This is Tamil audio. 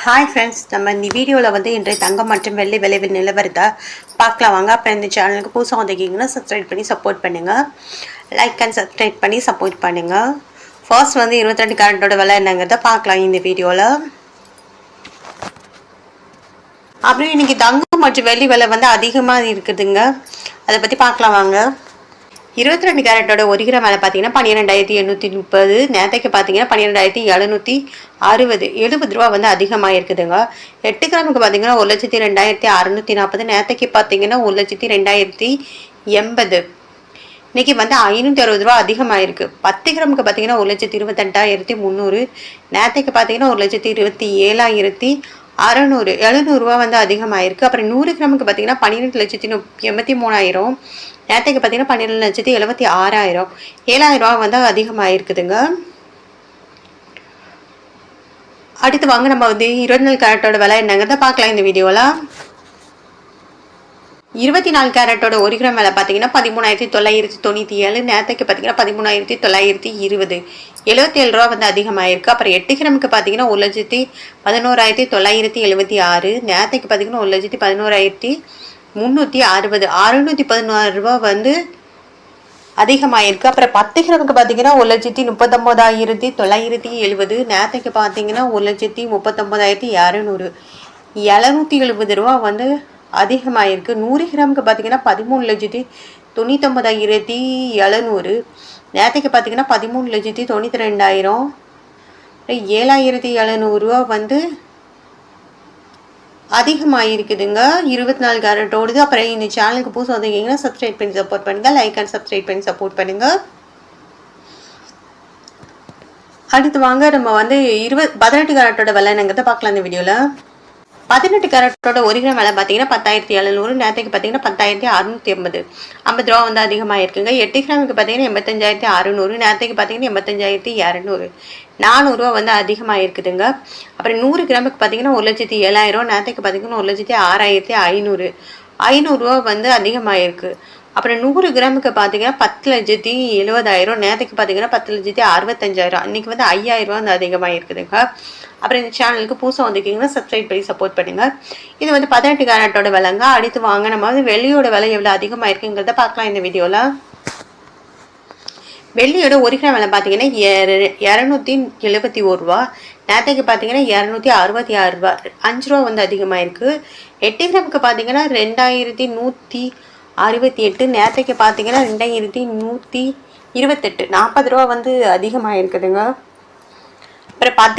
ஹாய் ஃப்ரெண்ட்ஸ், நம்ம இந்த வீடியோவில் வந்து இன்றைய தங்கம் மற்றும் வெள்ளி விளைவில் நிலவரத்தை பார்க்கலாம் வாங்க. அப்புறம் இந்த சேனலுக்கு புதுசாக வந்திருக்கீங்கன்னா சப்ஸ்கிரைப் பண்ணி சப்போர்ட் பண்ணுங்கள். லைக் அண்ட் சப்ஸ்கிரைப் பண்ணி சப்போர்ட் பண்ணுங்கள். ஃபர்ஸ்ட் வந்து 22 கேரட்டோட விலை என்னங்கிறத பார்க்கலாம் இந்த வீடியோவில். அப்புறம் இன்றைக்கி தங்கம் மற்றும் வெள்ளி விலை வந்து அதிகமாக இருக்குதுங்க, அதை பற்றி பார்க்கலாம் வாங்க. 22 கேரட்டோட 1 கிராம் விலை பார்த்தீங்கன்னா 12,830. நேற்றைக்கு பார்த்தீங்கன்னா 12,760. 70 ரூபா வந்து அதிகமாக இருக்குதுங்க. 8 கிராமுக்கு பார்த்தீங்கன்னா 1,02,640. நேற்றைக்கு பார்த்தீங்கன்னா 1,02,080. இன்னைக்கு வந்து 560 ரூபா அதிகமாக இருக்குது. 10 கிராமுக்கு பார்த்தீங்கன்னா 1,28,300. நேற்றைக்கு பார்த்தீங்கன்னா 1,27,600. 700 ரூபா வந்து அதிகமாக இருக்குது. அப்புறம் 100 கிராமுக்கு பார்த்தீங்கன்னா 12,83,000. நேற்றைக்கு பார்த்தீங்கன்னா 12,76,000. 7,000 ரூபா வந்து அதிகமாக இருக்குதுங்க. அடுத்து வாங்க நம்ம வந்து 24 கேரட்டோட விலை என்னங்கிறத பார்க்கலாம் இந்த வீடியோவில். 24 கேரட்டோட 1 கிராம் விலை பார்த்தீங்கன்னா 13,997. நேற்றைக்கு பார்த்தீங்கன்னா 13,920. 77 ரூபா வந்து அதிகமாக இருக்குது. அப்புறம் 8 கிராமுக்கு பார்த்தீங்கன்னா 1,11,976. நேற்றைக்கு பார்த்தீங்கன்னா 1,11,360. 616 ரூபா வந்து அதிகமாக இருக்குது. அப்புறம் 10 கிராமுக்கு பார்த்தீங்கன்னா 1,39,970. நேற்றைக்கு பார்த்தீங்கன்னா 1,39,200. 770 ரூபா வந்து அதிகமாக இருக்குது. 100 கிராமுக்கு பார்த்தீங்கன்னா 13,99,700. நேற்றைக்கு பார்த்தீங்கன்னா 13,92,000. 7,700 ரூபா வந்து அதிகமாக இருக்குதுங்க 24 கேரட்டோடுது. அப்புறம் இந்த சேனலுக்கு புதுசாக வந்திருக்கீங்கன்னா சப்ஸ்கிரைப் பண்ணி சப்போர்ட் பண்ணுங்கள். லைக் அண்ட் சப்ஸ்கிரைப் பண்ணி சப்போர்ட் பண்ணுங்கள். அடுத்து வாங்க நம்ம வந்து 18 கேரட்டோட விலை என்னங்கிறத பார்க்கலாம் இந்த வீடியோவில். 18 கேரட்டோட 1 கிராம் விலை பார்த்தீங்கன்னா 10,700. நேற்றுக்கு பார்த்தீங்கன்னா 10,680. 50 ரூபா வந்து அதிகமாக இருக்குங்க. 8 கிராமுக்கு பார்த்தீங்கன்னா 85,600. நேற்றுக்கு பார்த்தீங்கன்னா 85,200. 400 ரூபா வந்து அதிகமாக இருக்குதுங்க. அப்புறம் 100 கிராமுக்கு பார்த்தீங்கன்னா 1,07,000. நேற்றுக்கு பார்த்தீங்கன்னா 1,06,500. 500 ரூபா வந்து அதிகமாக இருக்குது. அப்புறம் 100 கிராமுக்கு பார்த்தீங்கன்னா 10,70,000. நேற்றுக்கு பார்த்தீங்கன்னா 10,65,000. அன்றைக்கி வந்து 5,000 ரூபா வந்து அதிகமாக இருக்குதுங்க. அப்புறம் இந்த சேனலுக்கு புதுசாக வந்திருக்கீங்கன்னா சப்ஸ்கிரைப் பண்ணி சப்போர்ட் பண்ணுங்கள். இது வந்து 18 கேரட்டோட விலைங்க. அடுத்து வாங்க நம்ம வந்து வெள்ளியோட விலை எவ்வளோ அதிகமாக இருக்குங்கிறத பார்க்கலாம் இந்த வீடியோவில். வெள்ளியோட 1 கிராம் விலை பார்த்தீங்கன்னா 271 ரூபா. நேற்றைக்கு பார்த்தீங்கன்னா 266 ரூபா. 5 ரூபா வந்து அதிகமாக இருக்குது. 8 கிராமுக்கு பார்த்தீங்கன்னா 2,168. நேற்றைக்கு பார்த்தீங்கன்னா 2,128. 40 ரூபா வந்து அதிகமாக இருக்குதுங்க. அப்புறம் 10